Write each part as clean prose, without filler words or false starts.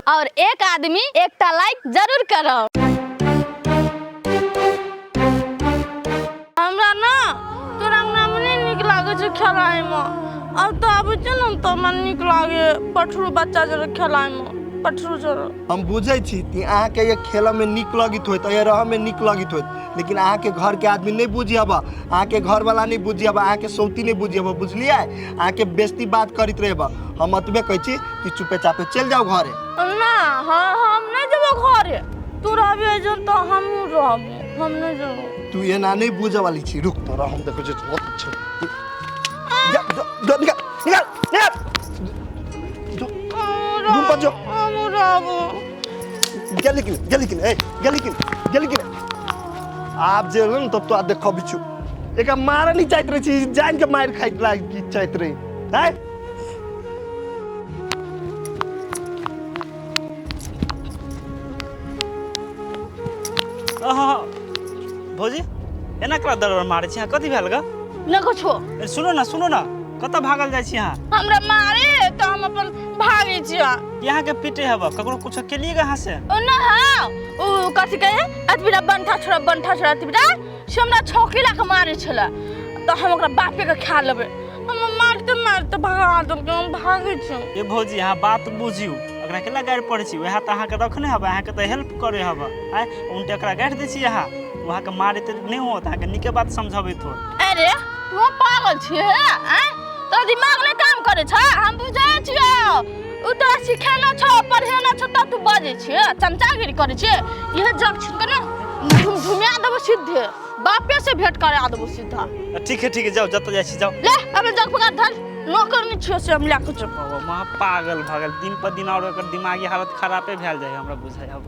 और एक आदमी एक लाइक जरूर करो। हमरा ना तोरा नामने निक लागे छै खेलाय में। अब तो आबे छै न तो मन निक लागे पठरू बच्चा जरे खेलाय में पठरू जरे। हम बुझै छी कि अहाँ के ये खेल में निक लगित होत ये रह में निक लगित होत, लेकिन अहाँ के घर के आदमी नहीं बुझियाबा, अहाँ के घर वाला नहीं बुझियाबा, अहाँ के सौती नहीं बुझियाबा, बुझलिए? अहाँ के बेइज्जती बात करित रहबा। हम अतबे कहै छी कि चुपे चापे चल जाओ घरे। ना हम नहीं जेबो घरे। तू रहबे जन तो हम रहबो, हम नहीं जेबो। तू ये ना नहीं बुझे वाली छी। रुक तोरा हम देखो जे बहुत अच्छा जा निकल निकल निकल रूम पर जो हम रहबो। जल्दी आप जे न तब तो आ देखो बिछु एका मारा नहीं चाहत रही छी, जान के मार खाइ लागी चाहत रही है। भौजी एना करा दर मारे छी कथि भेल ग? न कुछो। सुनो ना कत भागल जाय छी यहाँ? हमरा मारे तो हम अपन भागे छी। यहाँ के पीटे हब ककरो कुछ केलिए ग? से ना हां ओ कथि कहे अतबिरा बनठा छोड़ा अतबिरा से हमरा छोकीला के मारे छला तो हम ओकरा बापे के खा लेबे। हम मारते भगा दम के हम भागे छी। ए भौजी यहाँ बात बुझियो, एकरा केला गाड़ पड़े छी वह त अहाँ के रखने हब, अहाँ के त हेल्प करे हब। आय उनटे एकरा गाड़ दे छी यहाँ वहाँ के मारे त नहीं होत, अहाँ के निके बात समझाबे तो। अरे तू पागल छी हैं? तो दिमाग नहीं काम करे छ। हम बुझै छियो उ तो सिखाना छ पढ़ाना छ त तू बाजे छी चमचागिरी करे छी। यह जग छ न झुमिया देबो सीधे बापे से भेंट करे आ देबो सीधा। ठीक है जाओ जत जाय छी जाओ। ले अब जग पकड़ धर नौकर नहीं छियो से हम ला कुछ। मां पागल भागल दिन पर दिन और एकर दिमागी हालत खराबे भेल जाय हमरा बुझाय हब।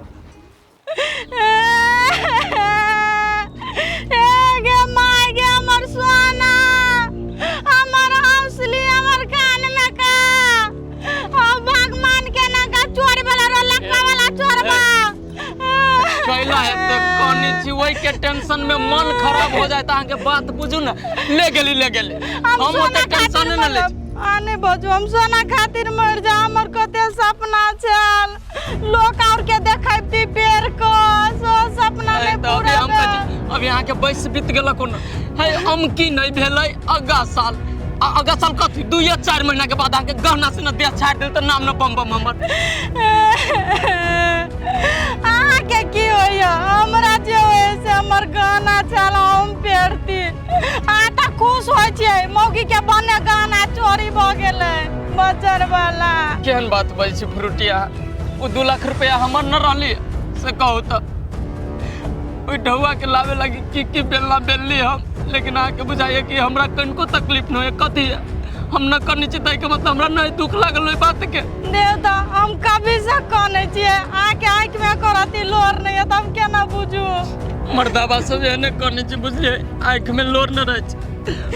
गे माय गे हमर सोना हमर हौसली हमर कान में का ओ भगवान के ना का चोर वाला रोलका वाला चोरबा कैला है तो कोनी छी वही के टेंशन में मन खराब हो जाए त अहाँ के बात बुझू ना। ले गेली हम ओते टेंशन न ले आने बजो हम सोना खातिर मर जा। हमर कते सपना छल लोक और के देखाइती पेड़ को सो सपना में पूरा अब यहाँ के बैस बीत गेल कोन है हम की नहीं भेलै। अगा साल कथी 2 या 4 महीना के बाद आके गहना से न देह छाड़ देल त नाम न बम हमर। आहा के की होय हमरा जे होय से हमर गहना छल हम पेरती आ त खुश होय छै मौगी के बने गहना चोरी भ गेलै बचर वाला। केहन बात बोल छी फ्रूटिया? वो 2 लाख रुपया हमर न रहली से कहू त ओइ ढौआ के लावे लगी की बेलना बेलली हम, लेकिन आके बुझाइए कि हमरा कनको तकलीफ न होय। कथी हम न करनी चाहिए के मतलब हमरा नहीं दुख लागल ओइ बात के। देवता हम कभी से कहने छिए आके आंख में करती लोर नहीं है त हम केना बुझू? मर्दाबा सब एने करनी चाहिए बुझलिए, आंख में लोर न रहे छै।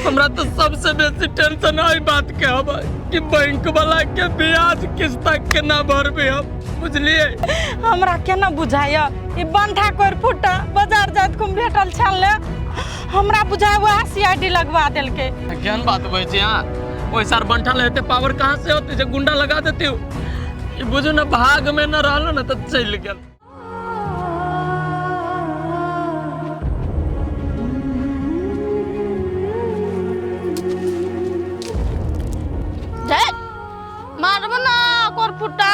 हमरा तो सबसे बेसी टेंशन है बात के हब कि बैंक वाला के ब्याज किस्त केना भरबे हम, बुझलिए? हमरा केना बुझाय ई बंधा कोर फुटा बाजार जात कुम भेटल छल हमरा बुझाय वो सीआईडी लगवा देल के। केहन बात बोल छी? हां ओइ सार बंठल हेते पावर कहां से होते जे गुंडा लगा देते हो? ई बुझू ना भाग में न रहलो ना त चल गेल। जय मारबो ना कोर फुटा।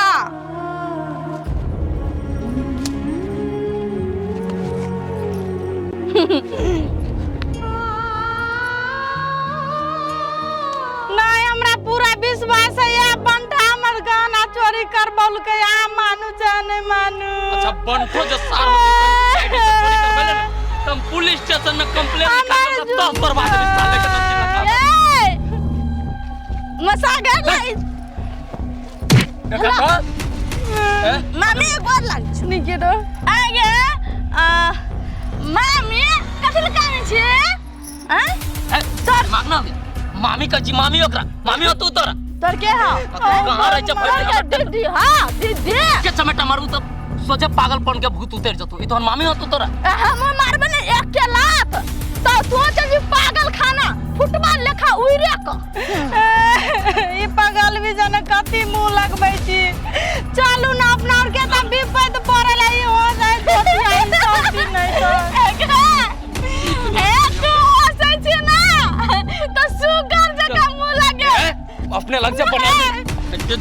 नहीं हमरा पूरा विश्वास है ये बंठा हमर गाना चोरी करबल के आ मानू जाने मानू। अच्छा बंठो जो सार होती तो चोरी करबले ना तुम पुलिस स्टेशन में कंप्लेंट लिखा दो 10 बर्बाद में साले के नसीब लगा। मसागा लाई देखा मामी एक बार लाग छुनी के दो आगे मामी कथि लगाने छे? हैं सर मामी का जी मामी ओकरा मामी हो तू तोरा तोर के हां कहां रह छ पहले दीदी हां दीदी के चमेटा मारू त सोचे पागलपन के भूत उतर जतो। ई तोहर मामी हो तू तोरा हम मारबे ने एक के लात तो सोच जी पागल खाना फुटबॉल लेखा उइरे क ई पागल भी जने कथि मुंह लगबै छी। चलू ना अपना और के तब विपद पड़ल है हो जाए तो नहीं तो हंसै छी ना तो सुगर जका मुंह लगे अपने लग से बना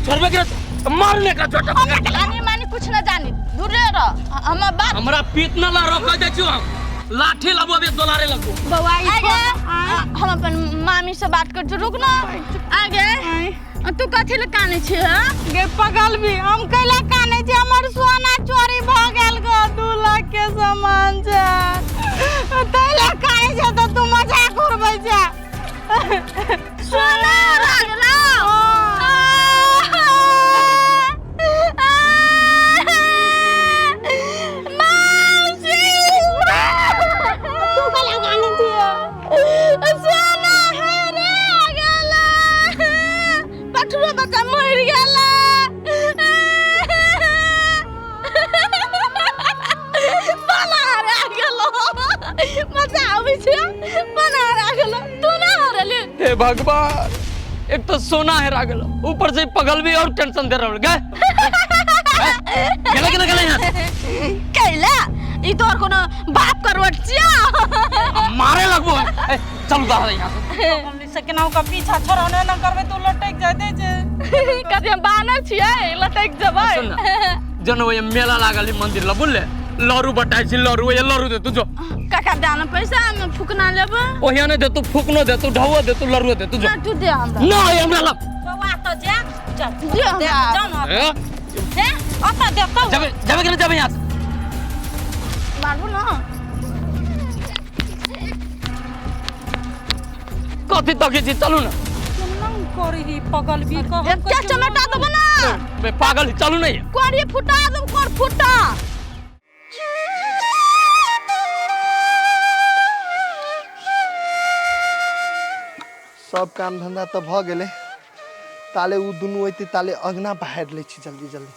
छोड़बे के मारने का छोटा जानी मानी कुछ ना जानी दूर रह हम बात हमरा पीत ना ला रोक दे छु हम लाठी लगबो बे दोलारे लगबो बवाई हम अपन मामी से बात कर रुक ना आगे तू कथि ले काने छी ह गे पगल भी हम कैला काने छी हमर सोना चोरी भ गेल ग 2 लाख के सामान छै तैला काने छै त तू मजाक उड़बै छै सोना लागला बच्चा मर गेला बनारा गेलो मजा आबै छै बनारा गेलो तू ना हरले हे भगवान एक तो सोना हेरा गेलो ऊपर से पगल भी और टेंशन दे रहल गए गेला यहाँ कैला ई तोर कोनो बाप करवट छिया मारे लगबो चल बाहर यहाँ से हमनी से केनाहू का पीछा छोड़ने न करबे तू लटक जाते जे कथि हम बानर छियै लटक जबै सुन ना जन वो मेला लागल मंदिर ला बोले लरू बटाई छी लरू ये लरू दे तू जो काका दाना पैसा हम फुकना लेबो ओहिया ने दे तू फुकनो दे तू ढौआ दे तू लरू दे तू जो तू दे हमरा ना ये हमरा ला बवा तो जा जा दे हमरा जान हे आता दे तो जाबे के जाबे यहाँ से मारबो ना कथि तके छी चलू ना केना करी पगल भी को क्या चमटा दबो ना बे पागल चलू नहीं कोरी फुटा दम कोर फुटा सब काम धंधा तो भ गेले ताले उ दुनू होते ताले अगना बाहर ले छी जल्दी जल्दी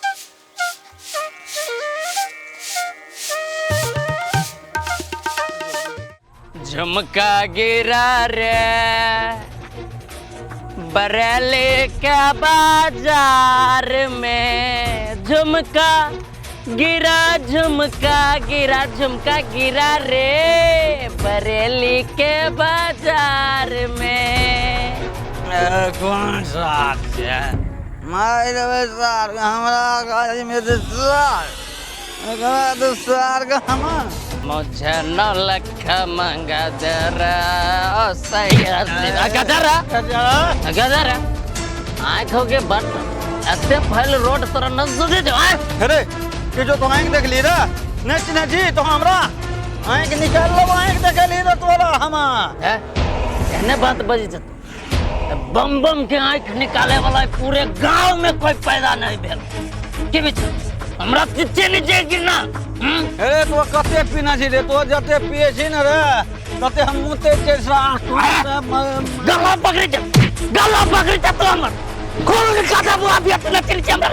झुमका गिरा रे बरेली के बाजार में झुमका गिरा झुमका गिरा रे बरेली के बाजार में कौन साथ है मारे सार हमारा गाड़ी में सार का हम मुझे 9 लाख मंगा दे रहा सही गदर आँखों के बट ऐसे फैल रोड तरह न सुधे जो अरे ये जो तो आँख देख ली रे नेच नेची तो हमरा आँख निकाल लो आँख देख ली रे तोरा हम है कहने बात बजी जत बम बम के आँख निकाले वाला पूरे गांव में कोई पैदा नहीं भेल के बीच हमरा पीछे नीचे गिरना अरे तो कते पीना छी रे तो जते पिए छी न रे तते हम मुते चेसा गला पकड़ी जा तो हमर खोल के काटा बुआ भी अपना चल हमरा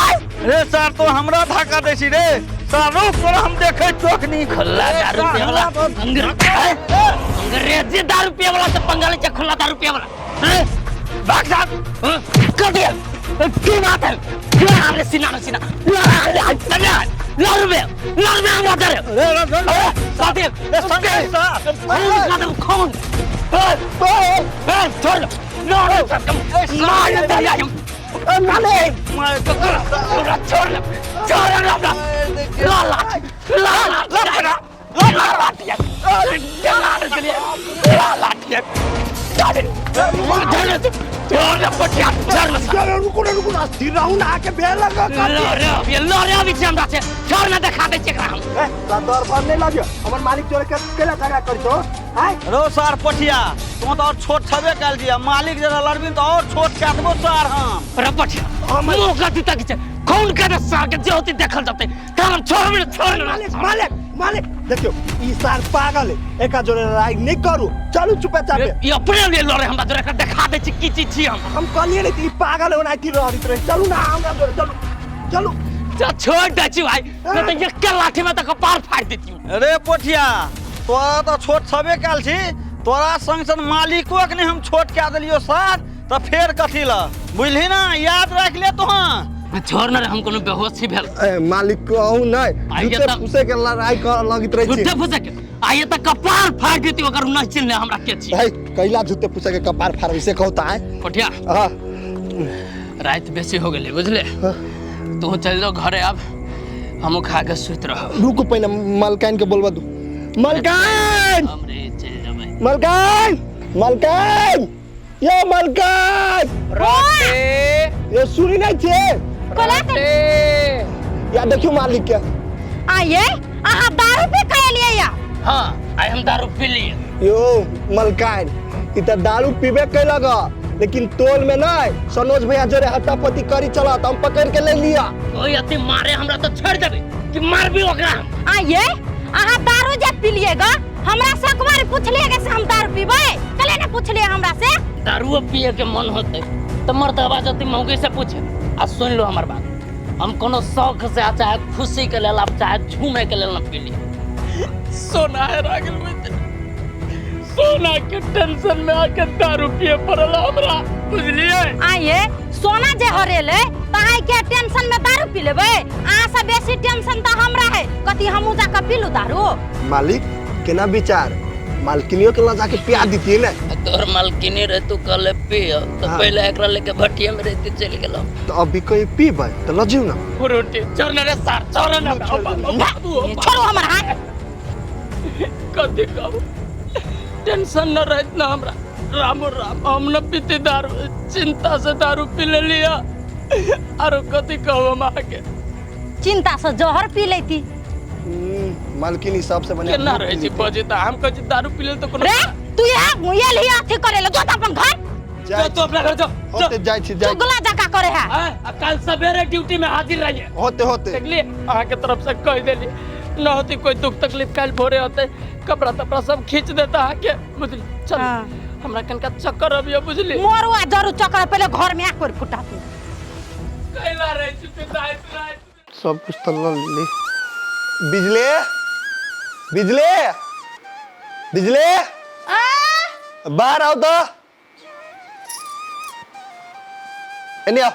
आय रे सर तो हमरा धक्का दे छी रे सर रुक तोरा हम देखे चोक नहीं खुला दारू पिए वाला अंग्रेजी दारू पिए वाला से पंगा ले खुला दारू पिए वाला भाग साहब कर दिया की बात है क्या हमने सीना लड़ में हम कर साथी कौन छोड़ मार दिया रो सार पठिया तुम तो और छोट छबे कल दिया मालिक जरा लड़बिन तो और छोट के देबो सार हम रपटिया मौका दिता कि कौन करे सार के ज्योति देखल जते काम छोड़ मालिक देखियो ई सार पागल है एका जोरे लड़ाई नहीं करू चलू चुपे चापे ये अपने लिए लड़े हमरा जोरे का दिखा दे छी की चीज छी हम कहलिए नहीं ई पागल होना थी रही तरह चलू ना हमरा जोरे चलू जा छोड़ दे छी भाई मैं तो एक लाठी में तो कपार फाड़ देती हूं अरे पोठिया तोरा तो छोट छबे कल छी तोरा संग संग मालिको के हम छोट के दिलियो सार तो फेर कथी ला बुझली ना याद रख ले तो छोड़ ना रे हम कोनो बेहोशी भेल ए मालिक कहू नहीं आइए झूठे तब। फुसे के लड़ाई कर लगित रही झूठे छी फुसे के आइए त कपार फाड़ देती अगर नहीं चिन्ह हमरा के छी भाई कैला झूठे फुसे के कपार फाड़ से कहता है पटिया हां रात बेसी हो गेले बुझले तू चल जाओ घरे अब हम खा के सुत रह रुको पहले मलकान के बोलबा दू मलकान हमरे चल जाबे मलकान मलकान यो मलकान ये सुनी नहीं छे या देखियो मालिक के आइए आहा दारू पे कह लिए या हां आई हम दारू पी लिए यो मलकान इतना दारू पीबे कैलगा लेकिन तोल में नहीं सनोज भैया जरे हट्टापट्टी करी चला त हम पकड़ के ले लिया ओए अति मारे हमरा तो छोड़ देबे कि मार भी ओकरा आइए आहा दारू जब पी लिएगा हमरा से एक बार पूछ लिएगा से हम दारू पीबे कले ने पूछ लिया हमरा से दारू पिए के मन होते तो मर्दवा जति मौगी से पूछे आ सुन लो हमार बात हम कोनो शौक से चाहे खुशी के लेल चाहे झूमे के लेल न पी ली सोना है रागल में सोना के टेंशन में आके दारू पिए पड़ल हमरा बुझलिए आइए सोना जे हरेले ताई के टेंशन में दारू पी लेबे आ से बेसी टेंशन त हमरा है कति हमू जा के पीलू दारू मालिक केना विचार मालकिनियों के ला के प्यार दीती ना तोर मालकिनी रहे तू कल पियो तो हाँ। पहले एकरा लेके भटिया में रहती चल गेलो तो अभी कोई पीबे तो लजियो ना फ्रूटी छोड़ने रे सार छोड़ने छोड़ो हमर हाथ कथी कहू टेंशन न रहत ना हमरा राम राम हम न पीते दारू चिंता से दारू पी ले लिया और कथी कहू हम आके चिंता से जहर पी लेती मालकिनी सबसे बने केना रहे छी बजे त हम कह दारू पी ले तो कोनो रे तू ये लिया अथी करे ले जो त अपन घर जो तो अपना घर जो होते जाय छी जाय चुगला जका करे है हां कल सवेरे ड्यूटी में हाजिर रहिए होते होते देख लिए अहाँ के तरफ से कह देली न होती कोई दुख तकलीफ कल भोरे होते कपड़ा तपड़ा सब खींच देता अहाँ के बुझली चल हाँ। हमरा कनका चक्कर अबियो बुझली मोरुआ जरूर चक्कर पहले घर में आकर फुटा तू कैला रहे छी रात सब कुछ तो ले ली बिजली बिजली बिजली बाहर आओ तो एनी आओ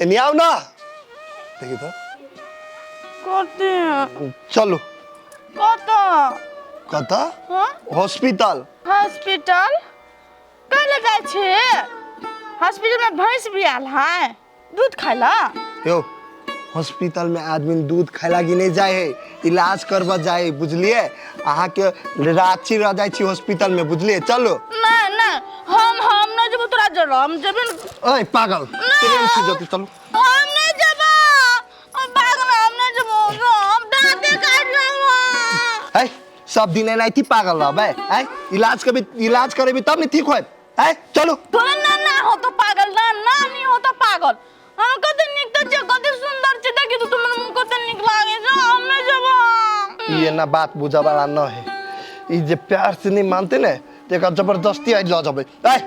एनी आओ ना देखिए तो कते चलो कते कता हां हॉस्पिटल हॉस्पिटल कल जाय छे हॉस्पिटल में भैंस भी आल है दूध खाइला यो हॉस्पिटल में आदमी दूध खाइला कि नहीं जाए है इलाज करवा जाए बुझलिए अहाँ के रांची रह जाए छी हॉस्पिटल में बुझलिए चलो नहीं हम न जब तोरा जर हम जब ओए पागल ट्रेन से जल्दी चलो हम नहीं जब पागल हम नहीं जब हम दांते काट लेबो है सब दिन नहीं थी पागल रहबे है इलाज करेबी तब नहीं ठीक होए है चलो तोरे ना हो तो पागल ना नहीं हो तो पागल हम कते निक त जे कते सुंदर छे देखि तो तुमन मुंह कते निक लागे छ हम नहीं जब ये ना बात बुझा वाला न है ई जे प्यार से नहीं मानते ने तेका जबरदस्ती आई ला जाबे है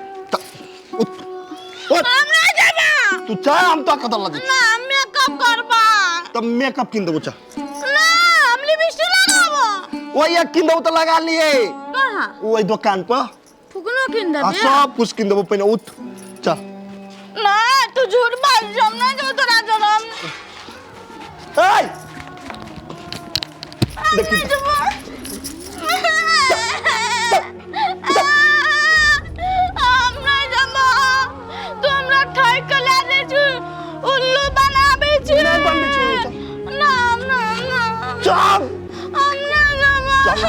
हम नहीं जब तू चाहे हम तो कदल लगे ना मेकअप करबा तब मेकअप किन देबो चा ना हम लिपस्टिक लगाबो ओ ये किन देबो तो लगा लिए कहां ओई दुकान पर फुकनो किन आ दे सब कुछ किन देबो पहले उठ चल ना तू झूठ बोल हम नहीं जो तोरा जर हम ए देखी हम नहीं जब तू हमरा ठाई के ला दे छु उल्लू बनाबे छी नहीं बनबे छु ना चल हम नहीं जब चल।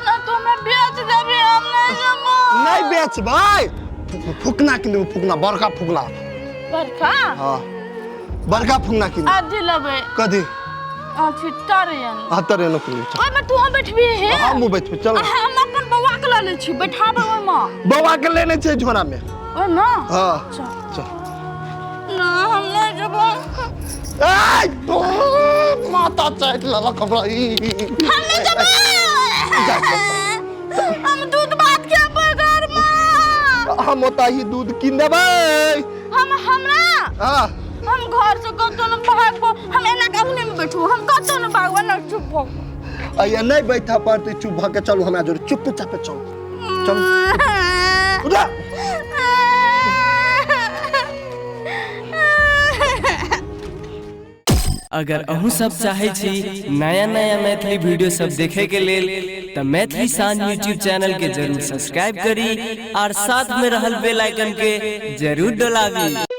ना तू हमरा बेच देबे हम नहीं जब नहीं बेच भाई फुकना किन देबो फुकना बड़का फुकना बरखा हां बड़का फुकना किन आधी लेबे कदी छिट्टर यानी हतर न कुल ओय में तू हम बैठबी हे हम बैठ पे चल हम अपन बौआ के ल ले छी बैठाबे ओय में बौआ के लेने छे झोरा में ओय ना हां चल चल ना हम नहीं जब ए माता चाट लला कपड़ा हम नहीं जब हम दूध बात के बगर में हम होता ही दूध किन देबै हमरा हां हम घर से कतो न भागबो हम एना काहुने में बैठू हम कतो न भागबो न चुप हो अया नहीं बैठा पड़ते चुप भ के चलो हमरा जोर चुपचाप चल चल उठा अगर अहू सब चाहे छी नया नया मैथिली वीडियो सब देखे के लेल तो मैथिली शान यूट्यूब चैनल के जरूर सब्सक्राइब करी और साथ में रहल बेल आइकन के जरूर दबावी।